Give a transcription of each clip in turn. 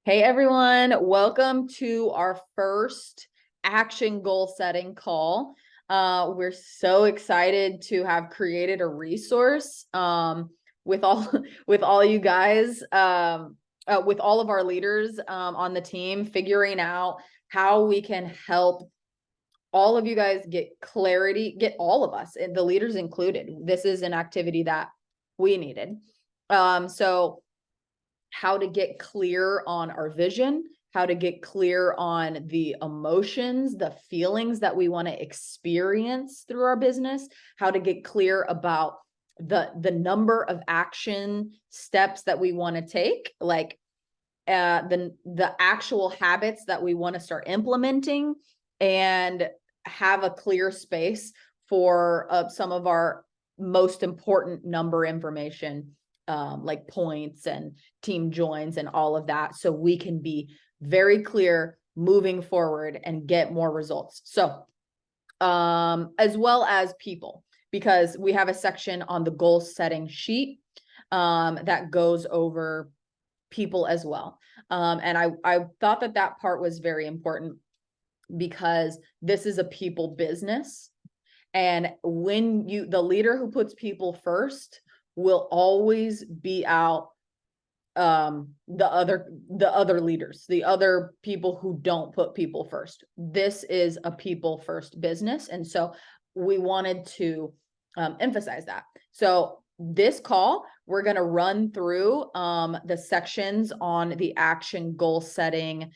Hey everyone, welcome to our first action goal setting call. We're so excited to have created a resource with all with all you guys, with all of our leaders on the team, figuring out how we can help all of you guys get clarity, get all of us, and the leaders included. This is an activity that we needed. So how to get clear on our vision, how to get clear on the emotions, the feelings that we want to experience through our business, how to get clear about the number of action steps that we want to take, like the actual habits that we want to start implementing, and have a clear space for some of our most important number information, like points and team joins and all of that, so we can be very clear moving forward and get more results. So as well as people, because we have a section on the goal setting sheet that goes over people as well. And I thought that part was very important because this is a people business. And when the leader who puts people first will always be out the other leaders, the other people who don't put people first. This is a people first business. And so we wanted to emphasize that. So this call, we're going to run through the sections on the action goal setting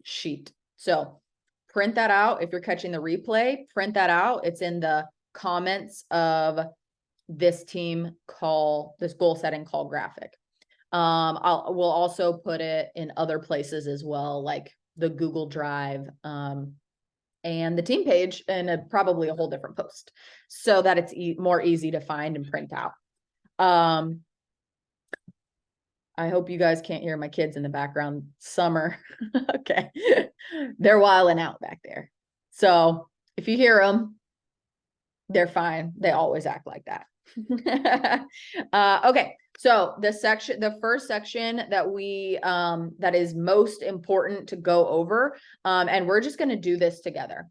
sheet. So print that out. If you're catching the replay, print that out. It's in the comments of this team call, this goal setting call graphic. We'll also put it in other places as well, like the Google Drive, and the team page, and probably a whole different post, so that it's more easy to find and print out. I hope you guys can't hear my kids in the background. Summer. Okay. They're wilding out back there. So if you hear them, they're fine. They always act like that. Okay. So the first section that that is most important to go over, and we're just going to do this together.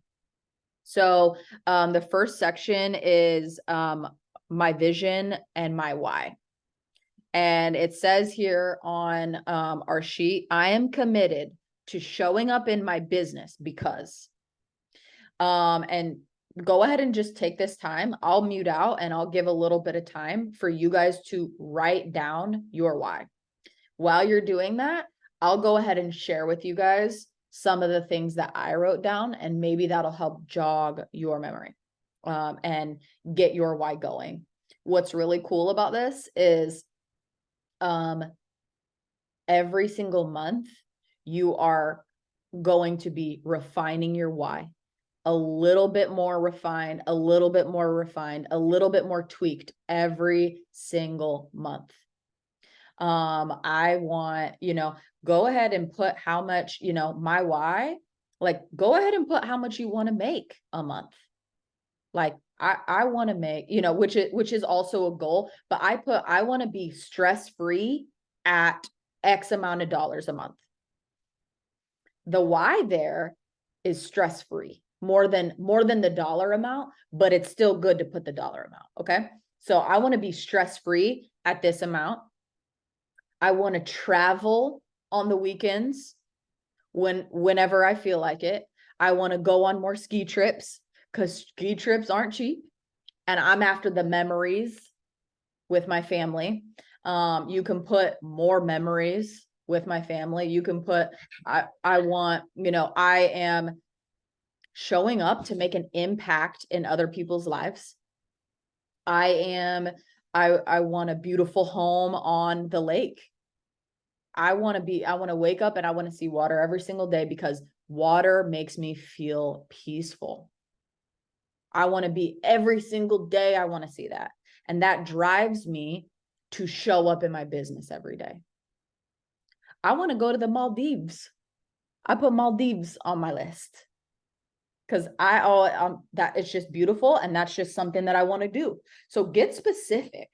So, the first section is, my vision and my why. And it says here on, our sheet, I am committed to showing up in my business because, and go ahead and just take this time. I'll mute out and I'll give a little bit of time for you guys to write down your why. While you're doing that, I'll go ahead and share with you guys some of the things that I wrote down, and maybe that'll help jog your memory, and get your why going. What's really cool about this is, every single month you are going to be refining your why. A little bit more refined, a little bit more refined, a little bit more tweaked every single month. I want, go ahead and put how much, my why, like, go ahead and put how much you want to make a month. Like, I want to make, which is also a goal, but I want to be stress-free at X amount of dollars a month. The why there is stress-free, more than the dollar amount, but it's still good to put the dollar amount. Okay. So I want to be stress-free at this amount. I want to travel on the weekends whenever I feel like it. I want to go on more ski trips, because ski trips aren't cheap. And I'm after the memories with my family. You can put more memories with my family. You can put, I want, I am showing up to make an impact in other people's lives. I want a beautiful home on the lake. I want to wake up and I want to see water every single day, because water makes me feel peaceful. I want to be every single day. I want to see that. And that drives me to show up in my business every day. I want to go to the Maldives. I put Maldives on my list because that it's just beautiful, and that's just something that I want to do. So get specific.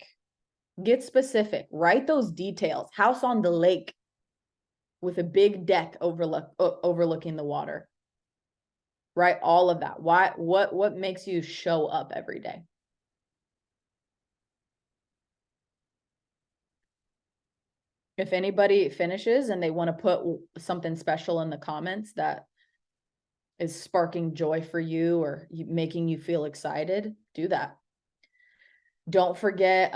Write those details. House on the lake. with a big deck overlooking the water, right? All of that. Why, what makes you show up every day? If anybody finishes and they want to put something special in the comments that is sparking joy for you or making you feel excited, do that. Don't forget,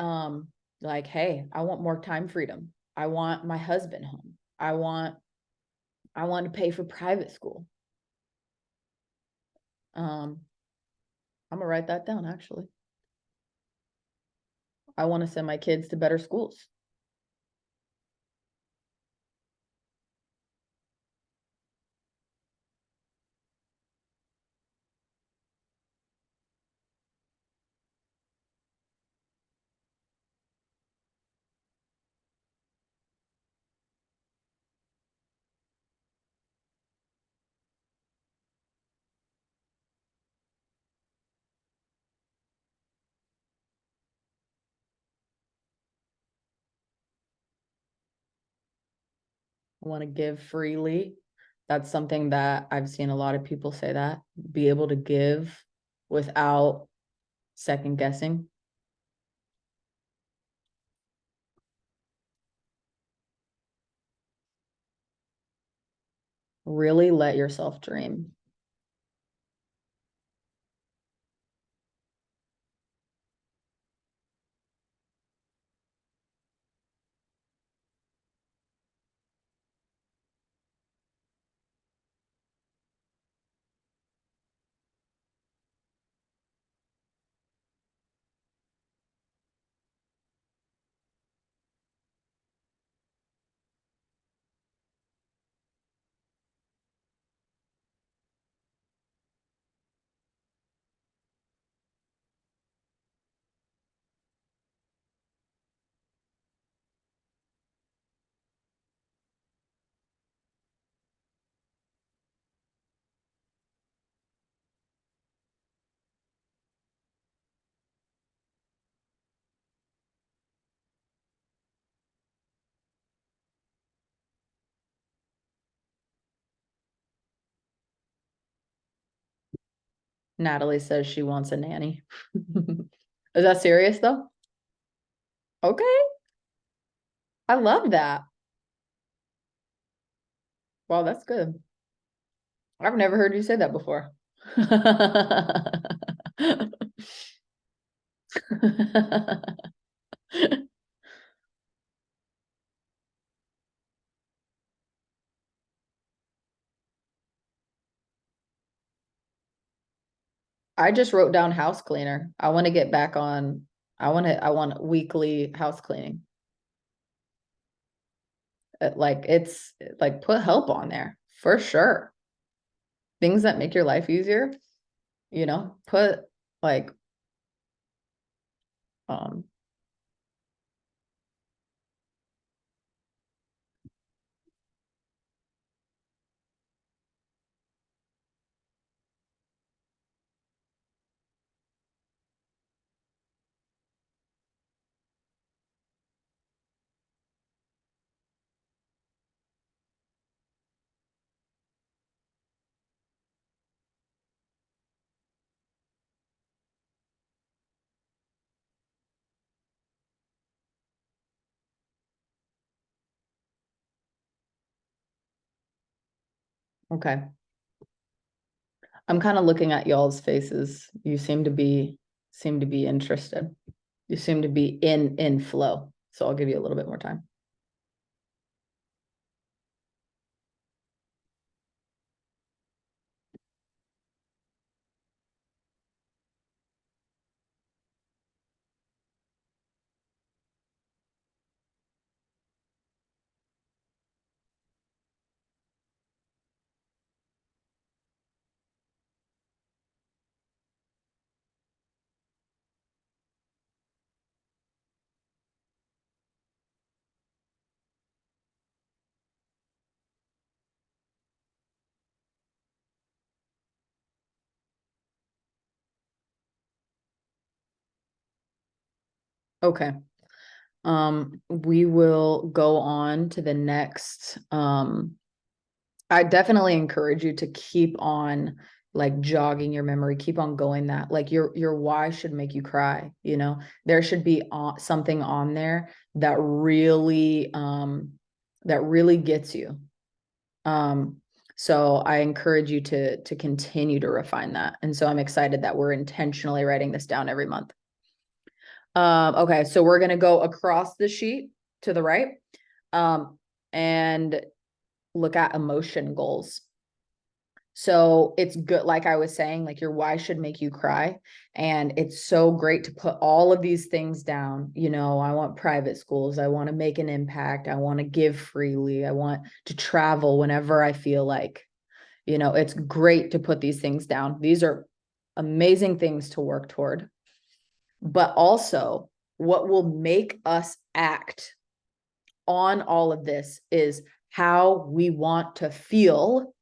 like, hey, I want more time freedom. I want my husband home. I want to pay for private school. I'm gonna write that down actually. I want to send my kids to better schools. I want to give freely. That's something that I've seen a lot of people say, that be able to give without second guessing. Really let yourself dream. Natalie says she wants a nanny. Is that serious though? Okay. I love that. Wow, that's good. I've never heard you say that before. I just wrote down house cleaner. I want to get back on. I want weekly house cleaning. Like it's like put help on there for sure. Things that make your life easier, put like um okay. I'm kind of looking at y'all's faces. You seem to be interested. You seem to be in flow. So I'll give you a little bit more time. Okay. We will go on to the next. I definitely encourage you to keep on like jogging your memory, keep on going that like your why should make you cry, you know. There should be something on there that really gets you. Um, so I encourage you to continue to refine that. And so I'm excited that we're intentionally writing this down every month. Okay, so we're gonna go across the sheet to the right, and look at emotion goals. So it's good, like I was saying, like your why should make you cry. And it's so great to put all of these things down. You know, I want private schools. I want to make an impact. I want to give freely. I want to travel whenever I feel like, you know, it's great to put these things down. These are amazing things to work toward. But also, what will make us act on all of this is how we want to feel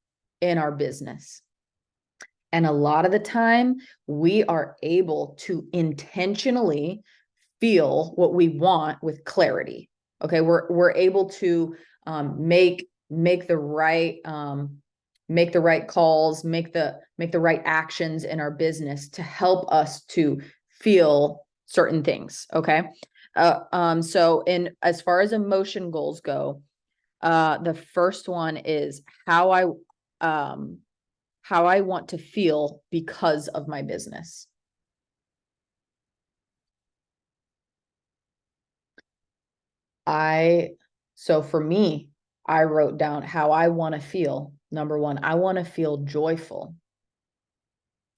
in our business. And a lot of the time, we are able to intentionally feel what we want with clarity. Okay, we're able to make the right calls, make the right actions in our business to help us to feel certain things. Okay, so in as far as emotion goals go, the first one is how I want to feel because of my business. So for me, I wrote down how I want to feel. Number one, I want to feel joyful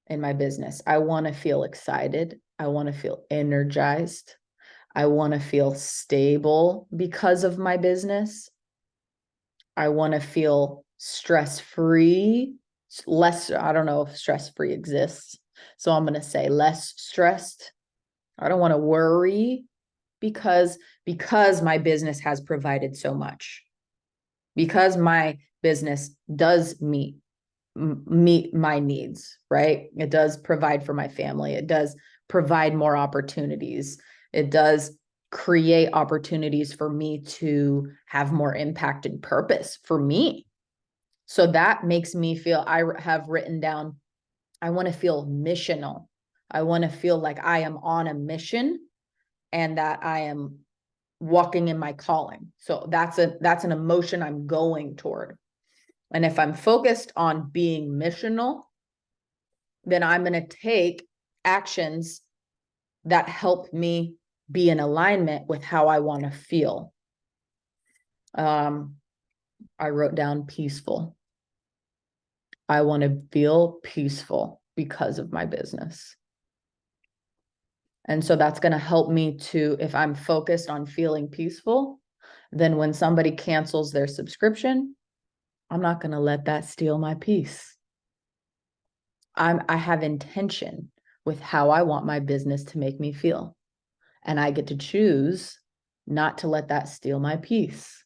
in my business. I want to feel excited. I want to feel energized. I want to feel stable because of my business. I want to feel stress-free, less, I don't know if stress-free exists. So I'm going to say less stressed. I don't want to worry because my business has provided so much. Because my business does meet my needs, right? It does provide for my family. It does provide more opportunities. It does create opportunities for me to have more impact and purpose for me. So that makes me feel, I have written down, I want to feel missional. I want to feel like I am on a mission and that I am walking in my calling. So that's an emotion I'm going toward. And if I'm focused on being missional, then I'm going to take actions that help me be in alignment with how I want to feel. I wrote down peaceful. I want to feel peaceful because of my business. And so that's going to help me to, if I'm focused on feeling peaceful, then when somebody cancels their subscription, I'm not going to let that steal my peace. I have intention with how I want my business to make me feel. And I get to choose not to let that steal my peace.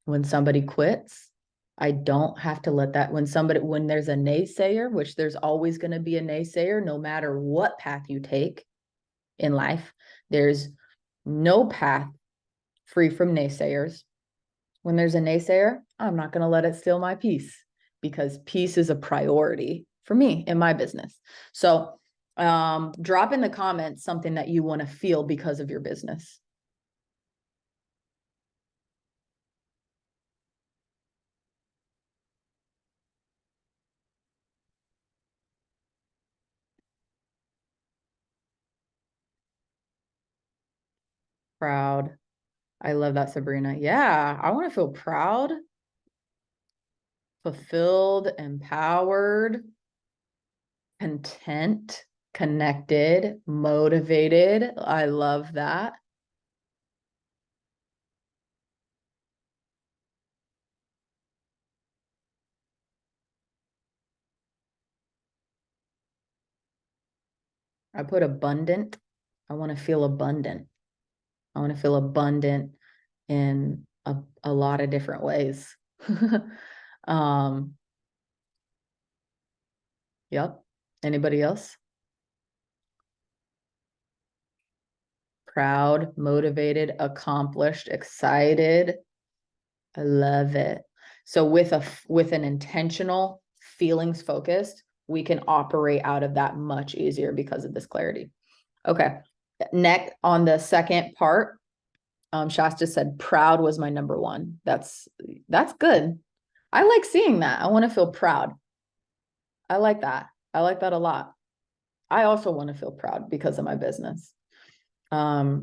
When somebody quits, I don't have to let that, when there's a naysayer, which there's always going to be a naysayer, no matter what path you take in life, there's no path free from naysayers. When there's a naysayer, I'm not going to let it steal my peace because peace is a priority for me in my business. So drop in the comments something that you want to feel because of your business. Proud. I love that, Sabrina. Yeah, I want to feel proud, fulfilled, empowered, content, connected, motivated. I love that. I put abundant. I want to feel abundant. I want to feel abundant in a lot of different ways. um, yep. Anybody else? Proud, motivated, accomplished, excited. I love it. So with an intentional, feelings focused, we can operate out of that much easier because of this clarity. Okay. Next, on the second part, Shasta said proud was my number one. That's good. I like seeing that. I want to feel proud. I like that. I like that a lot. I also want to feel proud because of my business. I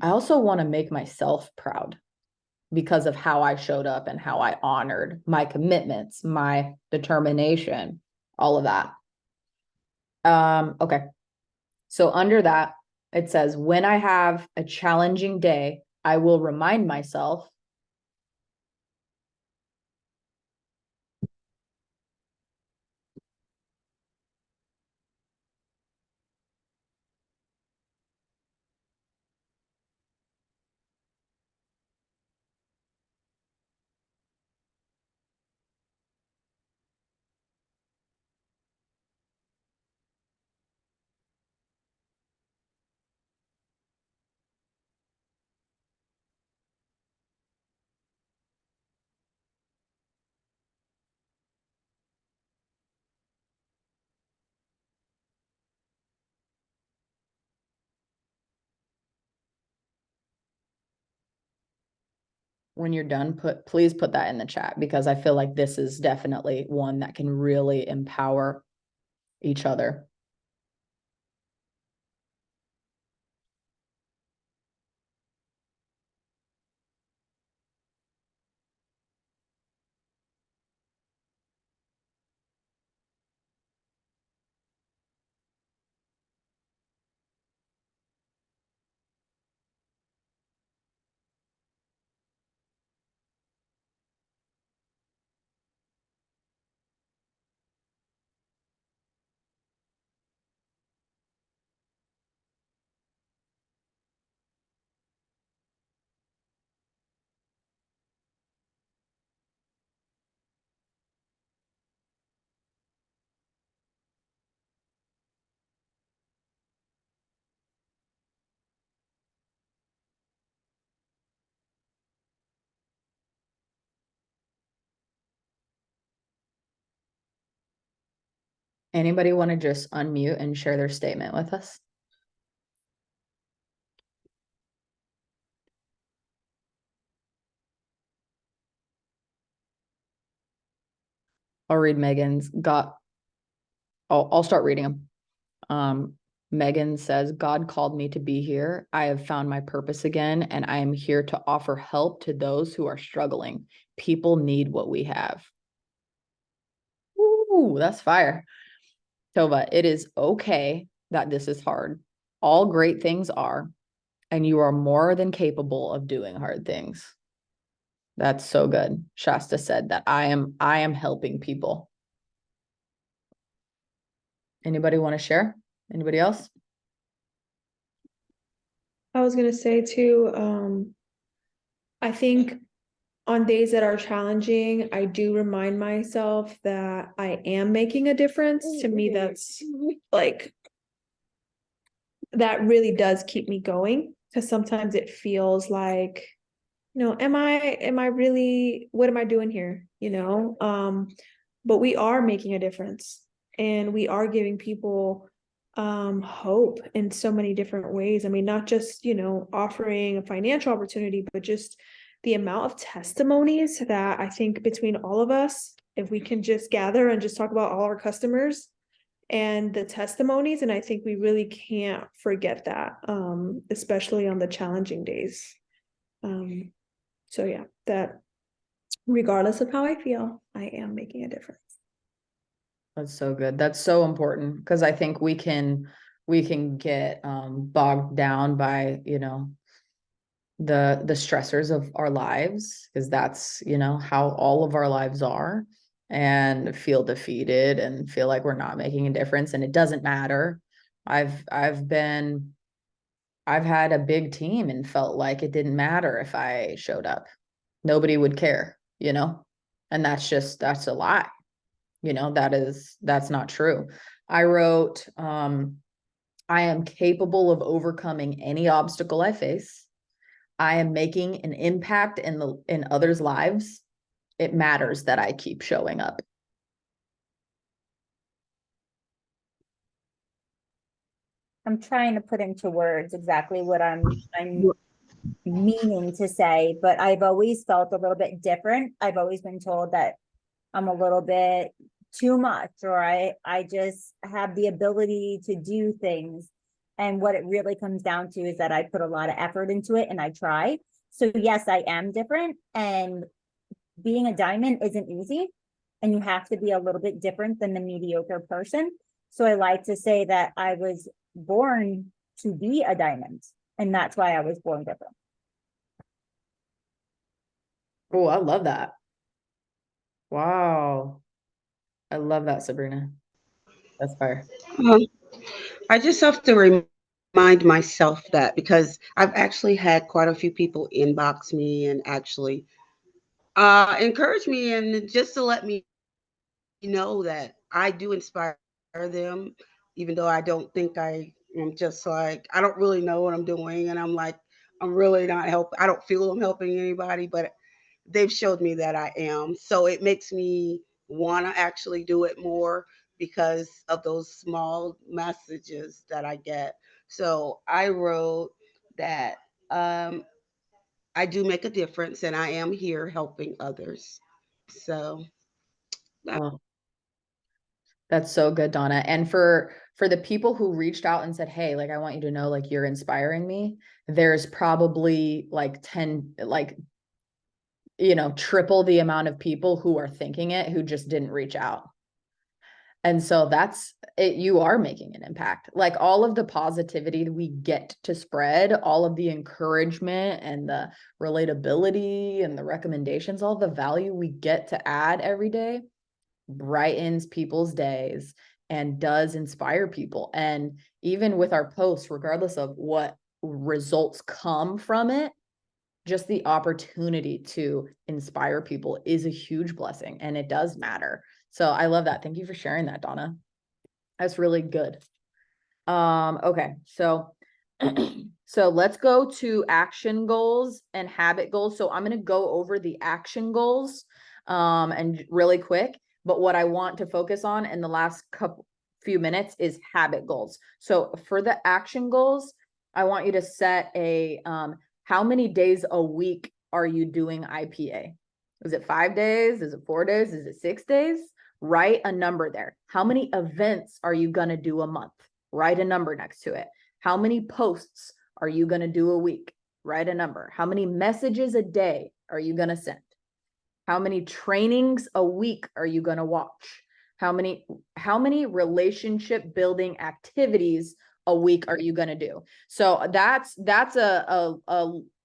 also want to make myself proud because of how I showed up and how I honored my commitments, my determination, all of that. Okay. So under that, it says, when I have a challenging day, I will remind myself. When you're done, please put that in the chat, because I feel like this is definitely one that can really empower each other. Anybody want to just unmute and share their statement with us? I'll read Megan's. I'll start reading them. Megan says, God called me to be here. I have found my purpose again, and I am here to offer help to those who are struggling. People need what we have. Ooh, that's fire. Tova, it is okay that this is hard. All great things are, and you are more than capable of doing hard things. That's so good. Shasta said that I am helping people. Anybody want to share? Anybody else? I was gonna say too, I think on days that are challenging, I do remind myself that I am making a difference. To me, that's like, that really does keep me going, because sometimes it feels like, am I really, what am I doing here? But we are making a difference, and we are giving people hope in so many different ways. I mean, not just, offering a financial opportunity, but just the amount of testimonies that I think between all of us, if we can just gather and just talk about all our customers and the testimonies, and I think we really can't forget that, especially on the challenging days. So yeah, that regardless of how I feel, I am making a difference. That's so good. That's so important, because I think we can get bogged down by, the stressors of our lives, because that's, how all of our lives are, and feel defeated and feel like we're not making a difference, and it doesn't matter. I've had a big team and felt like it didn't matter if I showed up. Nobody would care, and that's a lie. That's not true. I wrote I am capable of overcoming any obstacle I face. I am making an impact in others' lives. It matters that I keep showing up. I'm trying to put into words exactly what I'm meaning to say, but I've always felt a little bit different. I've always been told that I'm a little bit too much, or I just have the ability to do things. And what it really comes down to is that I put a lot of effort into it and I try. So yes, I am different, and being a diamond isn't easy, and you have to be a little bit different than the mediocre person. So I like to say that I was born to be a diamond, and that's why I was born different. Oh, I love that. Wow. I love that, Sabrina. That's fire. Um, I just have to remind myself that because I've actually had quite a few people inbox me and actually encourage me and just to let me know that I do inspire them, even though I don't think I am just like, I don't really know what I'm doing. And I'm like, I'm really not help. I don't feel I'm helping anybody, but they've showed me that I am. So it makes me want to actually do it more because of those small messages that I get. So I wrote that I do make a difference and I am here helping others. So Oh, that's so good, Donna. And for the people who reached out and said, "Hey, like I want you to know like you're inspiring me." There's probably like 10 like triple the amount of people who are thinking it who just didn't reach out. And so that's it. You are making an impact. Like all of the positivity we get to spread, all of the encouragement and the relatability and the recommendations, all the value we get to add every day brightens people's days and does inspire people. And even with our posts, regardless of what results come from it, just the opportunity to inspire people is a huge blessing and it does matter. So I love that. Thank you for sharing that, Donna. That's really good. Okay. So so let's go to action goals and habit goals. So I'm going to go over the action goals and really quick, but what I want to focus on in the last few minutes is habit goals. So for the action goals, I want you to set a how many days a week are you doing IPA? Is it 5 days? Is it 4 days? Is it 6 days? Write a number there. How many events are you going to do a month? Write a number next to it. How many posts are you going to do a week? Write a number. How many messages a day are you going to send? How many trainings a week are you going to watch? How many relationship building activities a week are you going to do? So that's a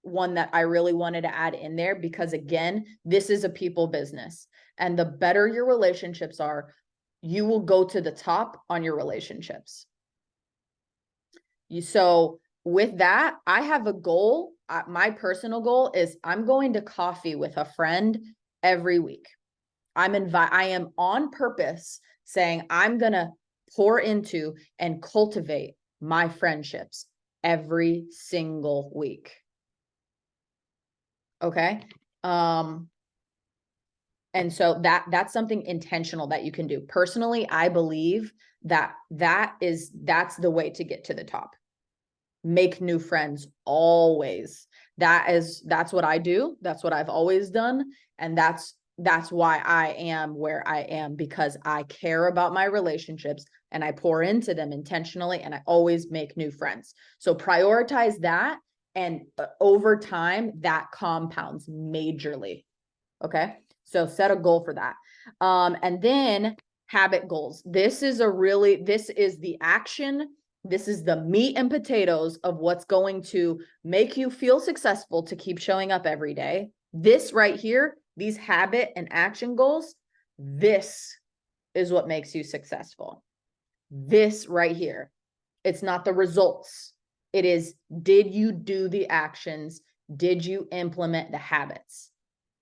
one that I really wanted to add in there because again, this is a people business, and the better your relationships are, you will go to the top on your relationships. So with that, I have a goal. My personal goal is I'm going to coffee with a friend every week. I am on purpose saying I'm going to pour into and cultivate my friendships every single week. Okay. And so that's something intentional that you can do. Personally, I believe that's the way to get to the top. Make new friends always. That's what I do. That's what I've always done. And that's why I am where I am, because I care about my relationships and I pour into them intentionally and I always make new friends. So prioritize that. And over time that compounds majorly. Okay. So set a goal for that. And then habit goals. This is the action. This is the meat and potatoes of what's going to make you feel successful to keep showing up every day. This right here, these habit and action goals, this is what makes you successful. This right here. It's not the results. It is, did you do the actions? Did you implement the habits?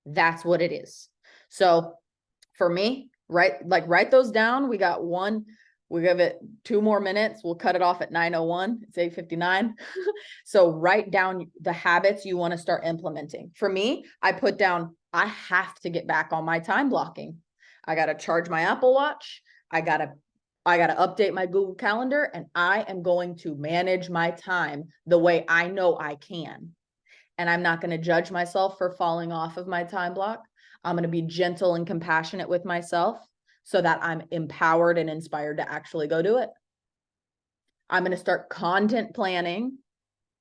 That's what it is. So for me, write those down. We got We give it 2 more minutes. We'll cut it off at 9:01. It's 8:59. So write down the habits you want to start implementing. For me, I put down, I have to get back on my time blocking. I got to charge my Apple Watch. I got to update my Google Calendar, and I am going to manage my time the way I know I can. And I'm not going to judge myself for falling off of my time block. I'm going to be gentle and compassionate with myself so that I'm empowered and inspired to actually go do it. I'm going to start content planning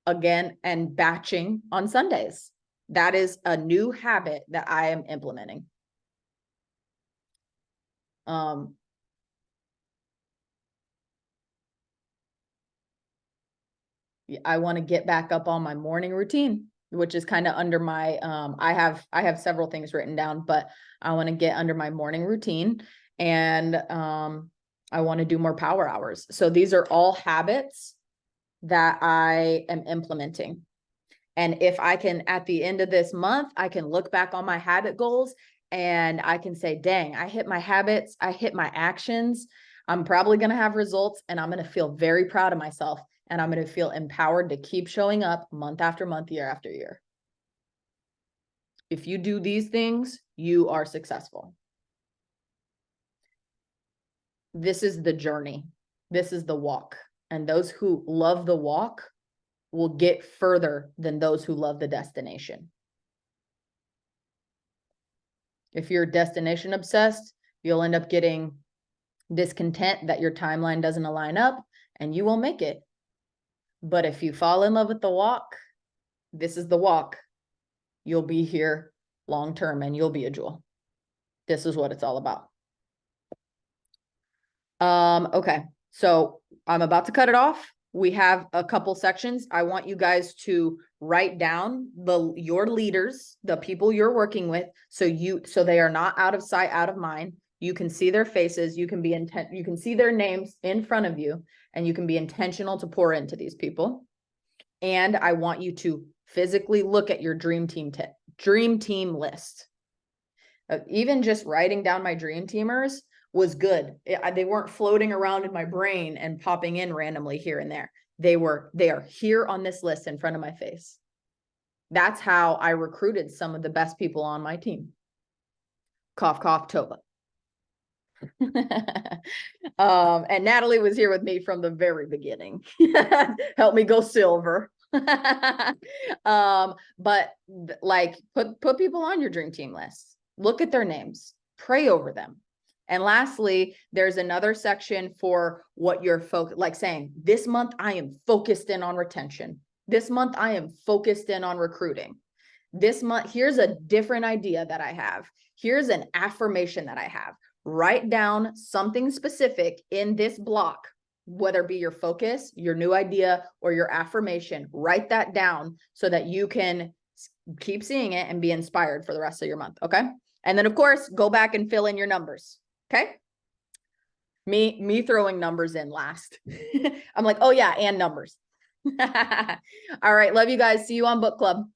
again and batching on Sundays. That is a new habit that I am implementing. I want to get back up on my morning routine, which is kind of under my, I have several things written down, but I want to get under my morning routine, and I want to do more power hours. So these are all habits that I am implementing. And if I can, at the end of this month, I can look back on my habit goals and I can say, dang, I hit my habits, I hit my actions. I'm probably going to have results, and I'm going to feel very proud of myself. And I'm going to feel empowered to keep showing up month after month, year after year. If you do these things, you are successful. This is the journey. This is the walk. And those who love the walk will get further than those who love the destination. If you're destination obsessed, you'll end up getting discontent that your timeline doesn't align up, and you won't make it. But if you fall in love with the walk, this is the walk. You'll be here long term, and you'll be a jewel. This is what it's all about. Okay, so I'm about to cut it off. We have a couple sections. I want you guys to write down your leaders, the people you're working with, so they are not out of sight, out of mind. You can see their faces, you can see their names in front of you, and you can be intentional to pour into these people. And I want you to physically look at your dream team list. Even just writing down my dream teamers was good. They weren't floating around in my brain and popping in randomly here and there. They are here on this list in front of my face. That's how I recruited some of the best people on my team. Cough, cough, Tova. And Natalie was here with me from the very beginning. Help me go silver. But like put people on your dream team list. Look at their names, pray over them. And lastly, there's another section for what you're like saying, this month I am focused in on retention. This month I am focused in on recruiting. This month, here's a different idea that I have. Here's an affirmation that I have. Write down something specific in this block, whether it be your focus, your new idea, or your affirmation. Write that down so that you can keep seeing it and be inspired for the rest of your month. Okay. And then of course, go back and fill in your numbers. Okay. Me throwing numbers in last. I'm like, oh yeah, and numbers. All right. Love you guys. See you on book club.